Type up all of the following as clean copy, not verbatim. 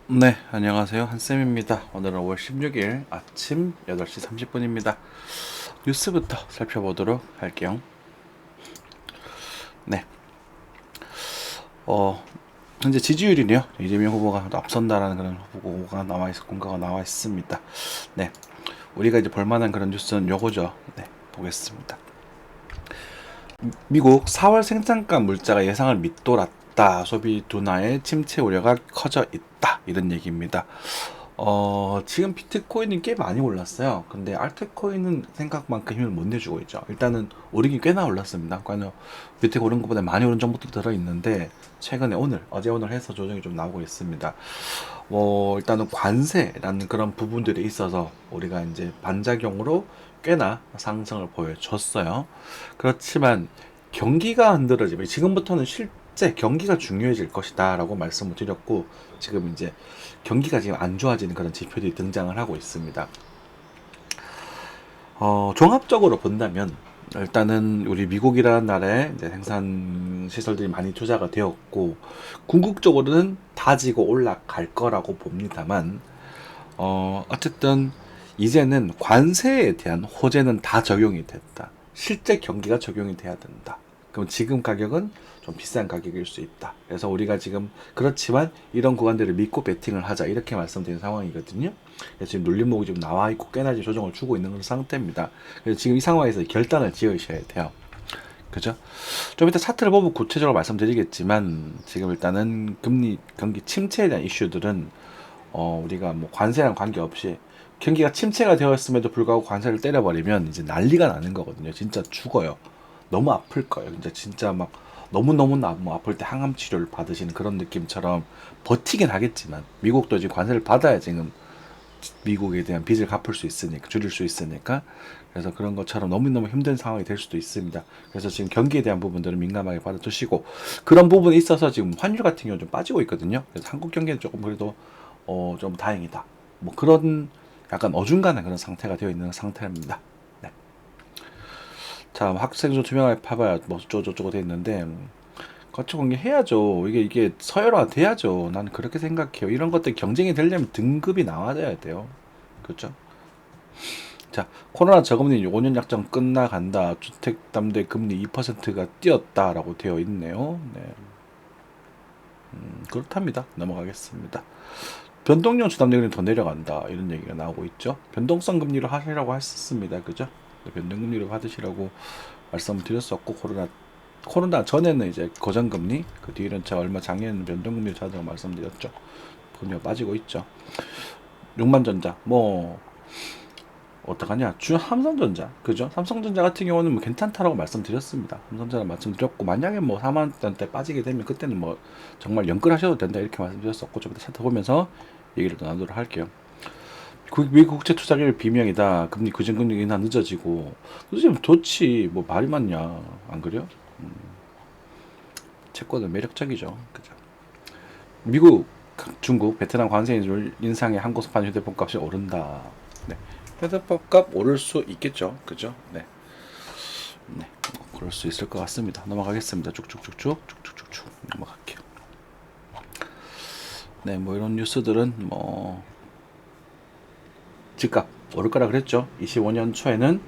네, 안녕하세요. 한쌤입니다. 오늘은 5월 16일 아침 8시 30분입니다. 뉴스부터 살펴보도록 할게요. 네, 어, 현재 지지율이요. 이재명 후보가 앞선다라는 그런 후보가 공가가 나와 있습니다. 네, 우리가 이제 볼만한 그런 뉴스는 요거죠. 네, 보겠습니다. 미국 4월 생산가 물자가 예상을 밑돌았다. 소비 둔화의 침체 우려가 커져 있다. 이런 얘기입니다. 지금 비트코인이 꽤 많이 올랐어요. 근데 알트코인은 생각만큼 힘을 못 내주고 있죠. 일단은 오르긴 꽤나 올랐습니다. 그러니까 비트코인 오른 것보다 많이 오른 정보도 들어있는데, 최근에 어제 오늘 해서 조정이 좀 나오고 있습니다. 일단은 관세라는 그런 부분들이 있어서 우리가 이제 반작용으로 꽤나 상승을 보여줬어요. 그렇지만 경기가 흔들어지면 지금부터는 실제 경기가 중요해질 것이다 라고 말씀을 드렸고, 지금 이제 경기가 지금 안 좋아지는 그런 지표들이 등장을 하고 있습니다. 종합적으로 본다면 일단은 우리 미국이라는 나라에 이제 생산 시설들이 많이 투자가 되었고, 궁극적으로는 다지고 올라갈 거라고 봅니다만, 어쨌든 이제는 관세에 대한 호재는 다 적용이 됐다. 실제 경기가 적용이 돼야 된다. 그럼 지금 가격은 좀 비싼 가격일 수 있다. 그래서 우리가 지금 그렇지만 이런 구간들을 믿고 베팅을 하자, 이렇게 말씀드린 상황이거든요. 그래서 지금 눌림목이 좀 나와 있고 꽤나 조정을 주고 있는 그런 상태입니다. 그래서 지금 이 상황에서 결단을 지으셔야 돼요. 그죠? 좀 이따 차트를 보면 구체적으로 말씀드리겠지만, 지금 일단은 금리 경기 침체에 대한 이슈들은 우리가 뭐 관세랑 관계없이 경기가 침체가 되었음에도 불구하고 관세를 때려버리면 이제 난리가 나는 거거든요. 진짜 죽어요. 너무 아플 거예요. 진짜 막 너무너무 아플 때 항암 치료를 받으시는 그런 느낌처럼 버티긴 하겠지만, 미국도 지금 관세를 받아야 지금 미국에 대한 빚을 갚을 수 있으니까, 줄일 수 있으니까. 그래서 그런 것처럼 너무너무 힘든 상황이 될 수도 있습니다. 그래서 지금 경기에 대한 부분들은 민감하게 받아두시고, 그런 부분이 있어서 지금 환율 같은 경우는 좀 빠지고 있거든요. 그래서 한국 경기는 조금 그래도 좀 다행이다. 뭐 그런 약간 어중간한 그런 상태가 되어 있는 상태입니다. 네. 자, 학생 좀 투명하게 파봐야 뭐 어쩌고저쩌고 돼 있는데, 거쳐 공개해야죠. 이게 서열화 돼야죠. 난 그렇게 생각해요. 이런 것들 경쟁이 되려면 등급이 나와야 돼요. 그렇죠? 자, 코로나 저금리 5년 약정 끝나간다. 주택담대 금리 2%가 뛰었다라고 되어 있네요. 네, 그렇답니다. 넘어가겠습니다. 변동령 주담대금리 더 내려간다, 이런 얘기가 나오고 있죠. 변동성 금리로 하시라고 했었습니다. 그죠? 변동금리로 받으시라고 말씀을 드렸었고, 코로나 전에는 이제 고정금리, 그 뒤에는 제가 얼마 작년에는 변동금리로 자다고 말씀드렸죠. 금리가 빠지고 있죠. 육만전자 뭐 어떡하냐, 삼성전자, 그죠? 삼성전자 같은 경우는 뭐 괜찮다라고 말씀드렸습니다. 삼성전자 말씀드렸고, 만약에 뭐 4만원대 빠지게 되면 그때는 뭐 정말 연끌하셔도 된다, 이렇게 말씀드렸었고, 좀 이따 차트 보면서 얘기를 또 나누도록 할게요. 미국 국채 투자율 비명이다. 금리 구정금리 인하 늦어지고. 늦어지면 좋지. 뭐 말이 많냐. 안 그래요? 채권은 매력적이죠. 그죠? 미국, 중국, 베트남 관세 인상에 한국 판 휴대폰 값이 오른다. 네. 휴대폰 값 오를 수 있겠죠. 그죠? 네. 네. 그럴 수 있을 것 같습니다. 넘어가겠습니다. 쭉쭉쭉쭉 넘어갈게요. 네, 뭐 이런 뉴스들은 뭐 집값 오를 거라 그랬죠. 25년 초에는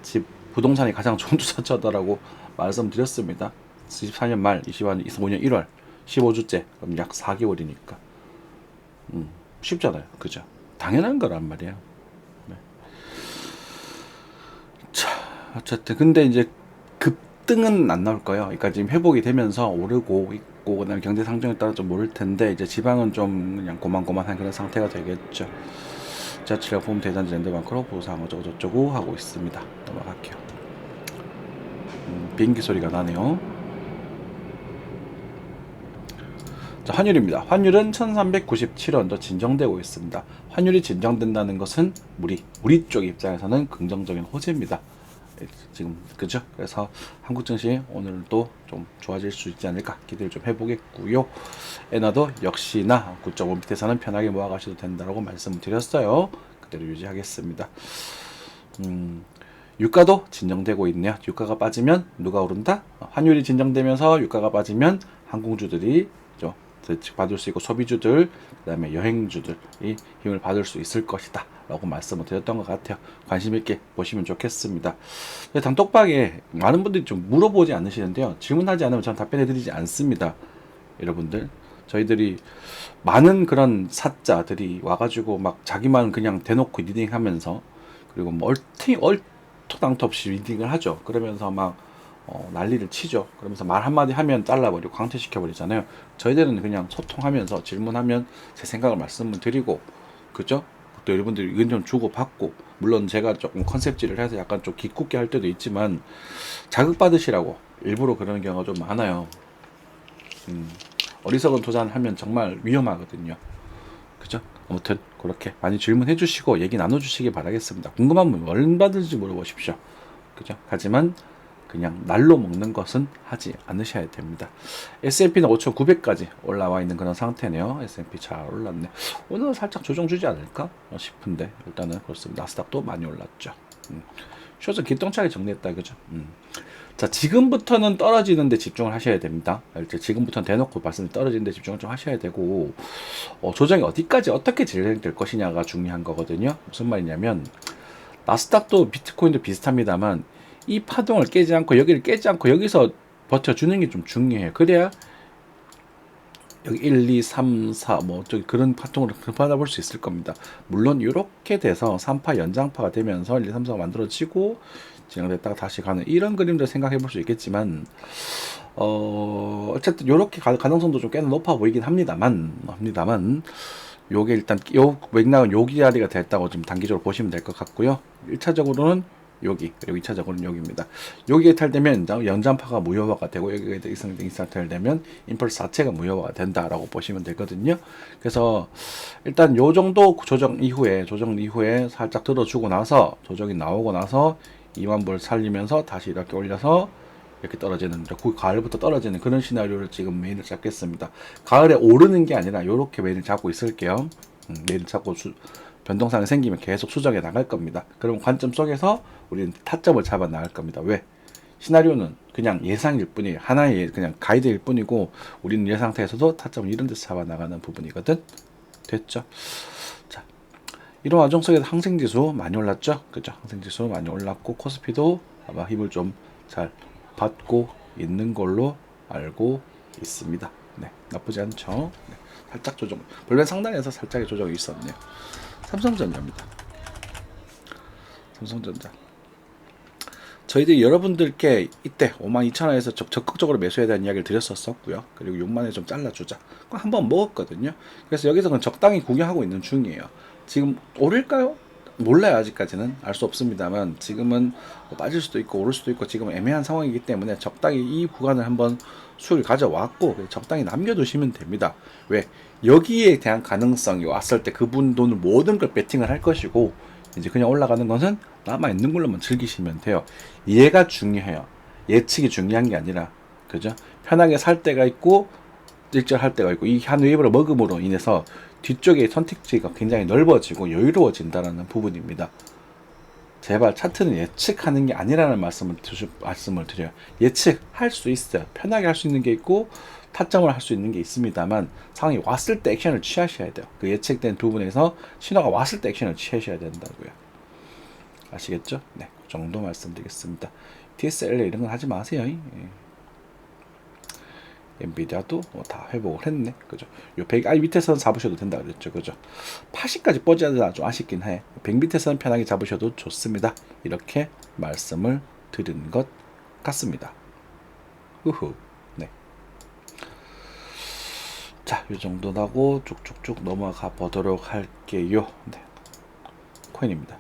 집 부동산이 가장 좋은 투자처다라고 말씀드렸습니다. 24년 말, 25년 1월 15주째, 그럼 약 4개월이니까 쉽잖아요. 그죠? 당연한 거란 말이에요. 네. 자, 어쨌든 근데 이제 급등은 안 나올 거예요. 그러니까 지금 회복이 되면서 오르고 있고, 그다음에 경제 상정에 따라 좀 오를 텐데, 이제 지방은 좀 그냥 고만고만한 그런 상태가 되겠죠. 지하철 보험 대단지 랜드마크로 보상 어쩌고저쩌고 하고 있습니다. 넘어갈게요. 비행기 소리가 나네요. 자, 환율입니다. 환율은 1397원도 진정되고 있습니다. 환율이 진정된다는 것은 우리 쪽 입장에서는 긍정적인 호재입니다. 지금 그죠? 그래서 한국 증시 오늘도 좀 좋아질 수 있지 않을까 기대를 좀 해보겠고요. 엔화도 역시나 9.5 밑에서는 편하게 모아가셔도 된다고 말씀을 드렸어요. 그대로 유지하겠습니다. 유가도 진정되고 있네요. 유가가 빠지면 누가 오른다? 환율이 진정되면서 유가가 빠지면 항공주들이 받을 수 있고 소비주들 그다음에 여행주들이 힘을 받을 수 있을 것이다 라고 말씀을 드렸던 것 같아요. 관심 있게 보시면 좋겠습니다. 단톡방에 많은 분들이 좀 물어보지 않으시는데요, 질문하지 않으면 저는 답변해 드리지 않습니다. 여러분들, 저희들이 많은 그런 사자들이 와가지고 막 자기만 그냥 대놓고 리딩하면서, 그리고 뭐 얼토당토 없이 리딩을 하죠. 그러면서 막 난리를 치죠. 그러면서 말 한마디 하면 잘라버리고 강퇴시켜버리잖아요. 저희들은 그냥 소통하면서 질문하면 제 생각을 말씀을 드리고, 그죠? 또 여러분들이 의견 좀 주고받고, 물론 제가 조금 컨셉질을 해서 약간 좀 기궂게 할 때도 있지만 자극받으시라고 일부러 그러는 경우가 좀 많아요. 어리석은 투자를 하면 정말 위험하거든요. 그죠? 아무튼 그렇게 많이 질문해 주시고 얘기 나눠 주시기 바라겠습니다. 궁금하면 얼마든지 물어보십시오. 그죠? 하지만 그냥 날로 먹는 것은 하지 않으셔야 됩니다. S&P는 5,900까지 올라와 있는 그런 상태네요. S&P 잘 올랐네. 오늘은 살짝 조정 주지 않을까 싶은데 일단은 그렇습니다. 나스닥도 많이 올랐죠. 쇼트 기똥차게 정리했다, 그죠? 자, 지금부터는 떨어지는데 집중을 하셔야 됩니다. 지금부터는 대놓고 말씀 떨어지는데 집중을 좀 하셔야 되고, 조정이 어디까지 어떻게 진행될 것이냐가 중요한 거거든요. 무슨 말이냐면 나스닥도 비트코인도 비슷합니다만 이 파동을 깨지 않고 여기를 깨지 않고 여기서 버텨주는 게 좀 중요해요. 그래야 여기 1, 2, 3, 4 뭐 저기 그런 파동을 받아볼 수 있을 겁니다. 물론 이렇게 돼서 3파 연장파가 되면서 1, 2, 3, 4가 만들어지고 진행됐다가 다시 가는 이런 그림도 생각해 볼 수 있겠지만, 어쨌든 이렇게 가능성도 좀 꽤나 높아 보이긴 합니다만 요게 일단 요 맥락은 여기 자리가 됐다고 좀 단기적으로 보시면 될 것 같고요. 1차적으로는 여기, 그리고 2차적으로는 여기입니다. 여기에 탈되면 연장파가 무효화가 되고, 여기에 탈되면 임펄스 자체가 무효화가 된다라고 보시면 되거든요. 그래서 일단 요 정도 조정 이후에 살짝 들어주고 나서, 조정이 나오고 나서 2만 불 살리면서 다시 이렇게 올려서 이렇게 떨어지는, 가을부터 떨어지는 그런 시나리오를 지금 메인을 잡겠습니다. 가을에 오르는 게 아니라 이렇게 메인을 잡고 있을게요. 메인을 잡고 변동상이 생기면 계속 수정해 나갈 겁니다. 그럼 관점 속에서 우리는 타점을 잡아 나갈 겁니다. 왜? 시나리오는 그냥 예상일 뿐이에요. 하나의 그냥 가이드일 뿐이고, 우리는 이 상태에서도 타점을 이런 데서 잡아 나가는 부분이거든. 됐죠? 자, 이런 와중 속에서 항생지수 많이 올랐죠? 그죠? 항생지수 많이 올랐고, 코스피도 아마 힘을 좀 잘 받고 있는 걸로 알고 있습니다. 네, 나쁘지 않죠? 네, 살짝 조정, 볼멘 상단에서 살짝의 조정이 있었네요. 삼성전자입니다. 삼성전자. 저희들이 여러분들께 이때 52,000원에서 적극적으로 매수에 대한 이야기를 드렸었고요. 그리고 6만원에 좀 잘라주자. 한번 먹었거든요. 그래서 여기서 그냥 적당히 구경하고 있는 중이에요. 지금 오를까요? 몰라요. 아직까지는 알 수 없습니다만, 지금은 빠질 수도 있고 오를 수도 있고 지금 애매한 상황이기 때문에 적당히 이 구간을 한번 수익을 가져왔고 적당히 남겨두시면 됩니다. 왜? 여기에 대한 가능성이 왔을 때 그분 돈을 모든 걸 베팅을 할 것이고, 이제 그냥 올라가는 것은 남아있는 걸로만 즐기시면 돼요. 이해가 중요해요. 예측이 중요한 게 아니라, 그죠? 편하게 살 때가 있고 일절할 때가 있고, 이 한 웨이브를 먹음으로 인해서 뒤쪽에 선택지가 굉장히 넓어지고 여유로워진다는 부분입니다. 제발 차트는 예측하는 게 아니라는 말씀을 드려요. 예측할 수 있어요. 편하게 할 수 있는 게 있고 타점을 할 수 있는 게 있습니다만, 상황이 왔을 때 액션을 취하셔야 돼요. 그 예측된 부분에서 신호가 왔을 때 액션을 취하셔야 된다고요. 아시겠죠? 네, 그 정도 말씀드리겠습니다. TSLA 이런 건 하지 마세요. 예. 엔비디아도 다 회복을 했네. 그죠? 요 100, 밑에서는 잡으셔도 된다 그랬죠. 그죠? 80까지 뻗어야 좀 아쉽긴 해. 100 밑에서는 편하게 잡으셔도 좋습니다. 이렇게 말씀을 드린 것 같습니다. 우후. 네. 자, 요 정도 나고 쭉쭉쭉 넘어가 보도록 할게요. 네. 코인입니다.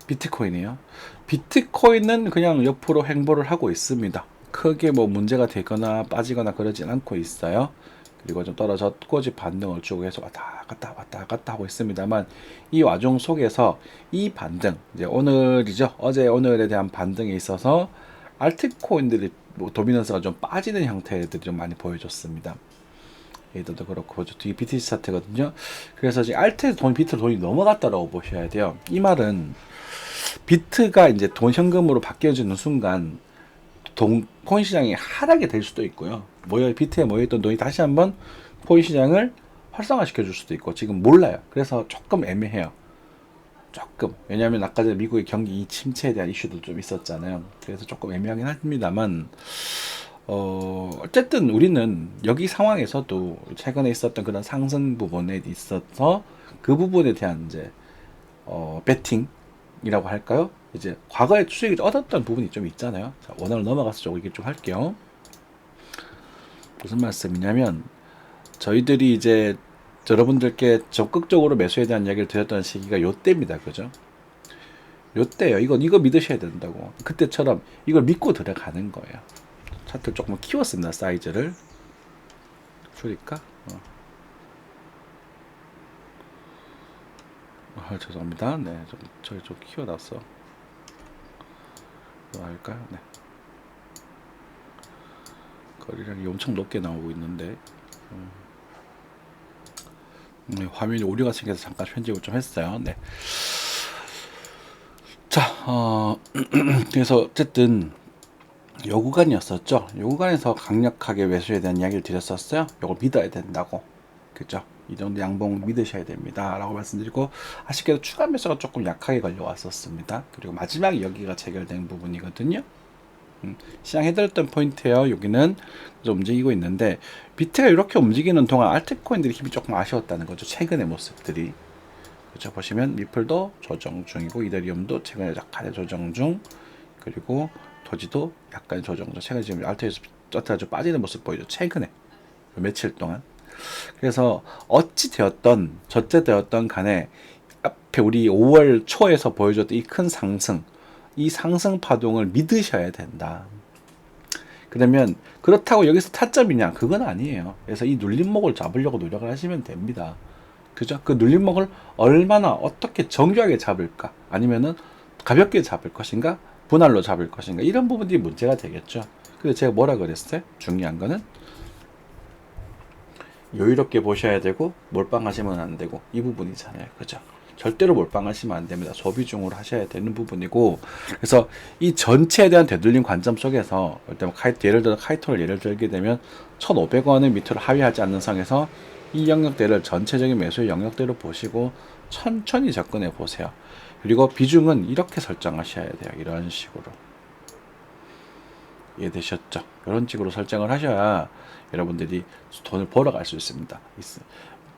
비트코인이요. 비트코인은 그냥 옆으로 행보를 하고 있습니다. 크게 뭐 문제가 되거나 빠지거나 그러진 않고 있어요. 그리고 좀 떨어졌고 반등을 주고 계속 왔다 갔다 하고 있습니다만, 이 와중 속에서 이 반등, 이제 오늘이죠. 어제 오늘에 대한 반등에 있어서 알트코인들이 뭐 도미넌스가 좀 빠지는 형태들이 좀 많이 보여줬습니다. 얘들도 그렇고, 뒤에 BTC 차트거든요. 그래서 지금 알트에서 비트로 돈이 넘어갔다라고 보셔야 돼요. 이 말은 비트가 이제 현금으로 바뀌어지는 순간 코인 시장이 하락이 될 수도 있고요. 비트에 모여있던 돈이 다시 한번 코인 시장을 활성화시켜 줄 수도 있고, 지금 몰라요. 그래서 조금 애매해요. 조금. 왜냐하면 아까 전에 미국의 경기 침체에 대한 이슈도 좀 있었잖아요. 그래서 조금 애매하긴 합니다만, 어쨌든 우리는 여기 상황에서도 최근에 있었던 그런 상승 부분에 있어서 그 부분에 대한 이제 배팅이라고 할까요? 이제 과거에 수익을 얻었던 부분이 좀 있잖아요. 자, 원화로 넘어가서 좀 얘기 좀 할게요. 무슨 말씀이냐면, 저희들이 이제 여러분들께 적극적으로 매수에 대한 이야기를 드렸던 시기가 요때입니다. 그죠? 요때요. 이거 믿으셔야 된다고. 그때처럼 이걸 믿고 들어가는 거예요. 차트를 조금 키웠습니다. 사이즈를 줄일까? 죄송합니다. 네, 저기 좀 키워놨어. 뭐 할까요? 네. 거리량이 엄청 높게 나오고 있는데, 화면이 오류가 생겨서 잠깐 편집을 좀 했어요. 네. 자, 그래서 어쨌든 요 구간이었었죠. 요 구간에서 강력하게 매수에 대한 이야기를 드렸었어요. 요걸 믿어야 된다고. 그죠? 이 정도 양봉 믿으셔야 됩니다. 라고 말씀드리고, 아쉽게도 추가 매수가 조금 약하게 걸려왔었습니다. 그리고 마지막에 여기가 체결된 부분이거든요. 시장 해드렸던 포인트예요. 여기는 좀 움직이고 있는데, 비트가 이렇게 움직이는 동안 알트코인들이 힘이 조금 아쉬웠다는 거죠. 최근의 모습들이. 그렇죠. 보시면 리플도 조정 중이고, 이더리움도 최근에 약간의 조정 중, 그리고 도지도 약간의 조정 중. 최근에 지금 알트에서 좀 빠지는 모습 보이죠. 최근에 며칠 동안. 그래서 어찌 되었던 저째 되었던 간에 앞에 우리 5월 초에서 보여줬던 이 큰 상승, 이 상승 파동을 믿으셔야 된다. 그러면 그렇다고 여기서 타점이냐? 그건 아니에요. 그래서 이 눌림목을 잡으려고 노력을 하시면 됩니다. 그죠? 그 눌림목을 얼마나 어떻게 정교하게 잡을까? 아니면은 가볍게 잡을 것인가? 분할로 잡을 것인가? 이런 부분들이 문제가 되겠죠. 근데 제가 뭐라 그랬어요? 중요한 거는 여유롭게 보셔야 되고 몰빵하시면 안 되고, 이 부분이잖아요. 그죠? 절대로 몰빵하시면 안 됩니다. 소비 중으로 하셔야 되는 부분이고, 그래서 이 전체에 대한 되돌림 관점 속에서 예를 들어 카이토를 예를 들게 되면 1,500원을 밑으로 하회하지 않는 상에서 이 영역대를 전체적인 매수의 영역대로 보시고 천천히 접근해 보세요. 그리고 비중은 이렇게 설정하셔야 돼요. 이런 식으로. 이해되셨죠? 이런 식으로 설정을 하셔야 여러분들이 돈을 벌어갈 수 있습니다.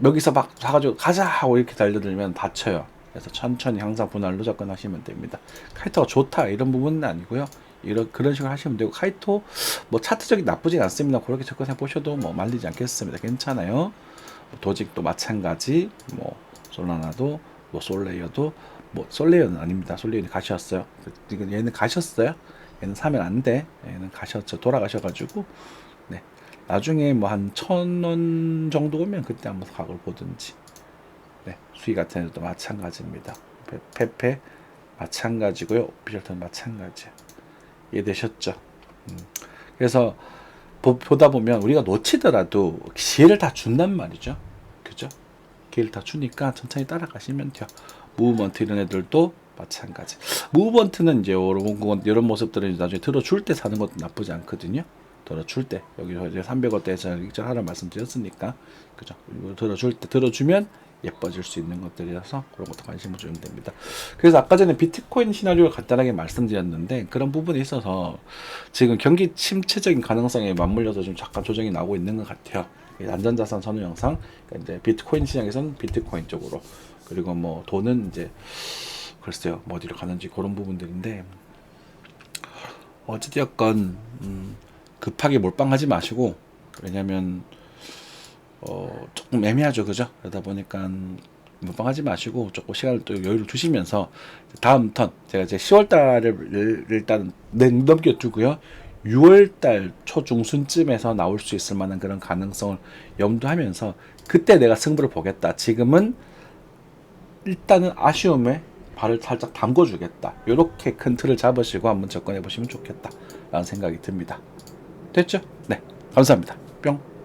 여기서 막 사가지고 가자 하고 이렇게 달려들면 다쳐요. 그래서 천천히 항상 분할로 접근하시면 됩니다. 카이토가 좋다 이런 부분은 아니고요. 그런 식으로 하시면 되고, 카이토 뭐 차트적이 나쁘진 않습니다. 그렇게 접근해 보셔도 뭐 말리지 않겠습니다. 괜찮아요. 도직도 마찬가지, 뭐 솔라나도, 뭐 솔레이어도, 뭐 솔레이어는 아닙니다. 솔레이어는 가셨어요. 얘는 가셨어요. 얘는 사면 안 돼. 얘는 가셨죠. 돌아가셔가지고, 네. 나중에 뭐 한 1,000원 정도 오면 그때 한번 각을 보든지. 네. 수위 같은 데도 마찬가지입니다. 페페 마찬가지고요. 오피셜턴 마찬가지. 이해되셨죠? 그래서 보다 보면 우리가 놓치더라도 기회를 다 준단 말이죠. 그죠? 기회를 다 주니까 천천히 따라가시면 돼요. 무브먼트 이런 애들도 마찬가지. 무브먼트는 이제 이런 모습들은 나중에 들어줄 때 사는 것도 나쁘지 않거든요. 들어줄 때 여기 이제 300원대에서 익절하라 말씀드렸으니까, 그죠? 들어줄 때 들어주면 예뻐질 수 있는 것들이라서 그런 것도 관심을 주면 됩니다. 그래서 아까 전에 비트코인 시나리오를 간단하게 말씀드렸는데, 그런 부분에 있어서 지금 경기 침체적인 가능성에 맞물려서 좀 잠깐 조정이 나오고 있는 것 같아요. 안전자산 선호 영상, 그러니까 이제 비트코인 시장에서는 비트코인 쪽으로, 그리고 뭐 돈은 이제 글쎄요 뭐 어디로 가는지 그런 부분들인데, 어찌되었건 급하게 몰빵하지 마시고, 왜냐면 조금 애매하죠. 그죠? 그러다 보니까 몰빵하지 마시고 조금 시간을 또 여유를 두시면서 다음 턴, 제가 이제 10월달을 일단 넘겨두고요, 6월달 초중순쯤에서 나올 수 있을 만한 그런 가능성을 염두하면서 그때 내가 승부를 보겠다. 지금은 일단은 아쉬움에 발을 살짝 담궈주겠다. 이렇게 큰 틀을 잡으시고 한번 접근해 보시면 좋겠다 라는 생각이 듭니다. 됐죠? 네, 감사합니다. 뿅.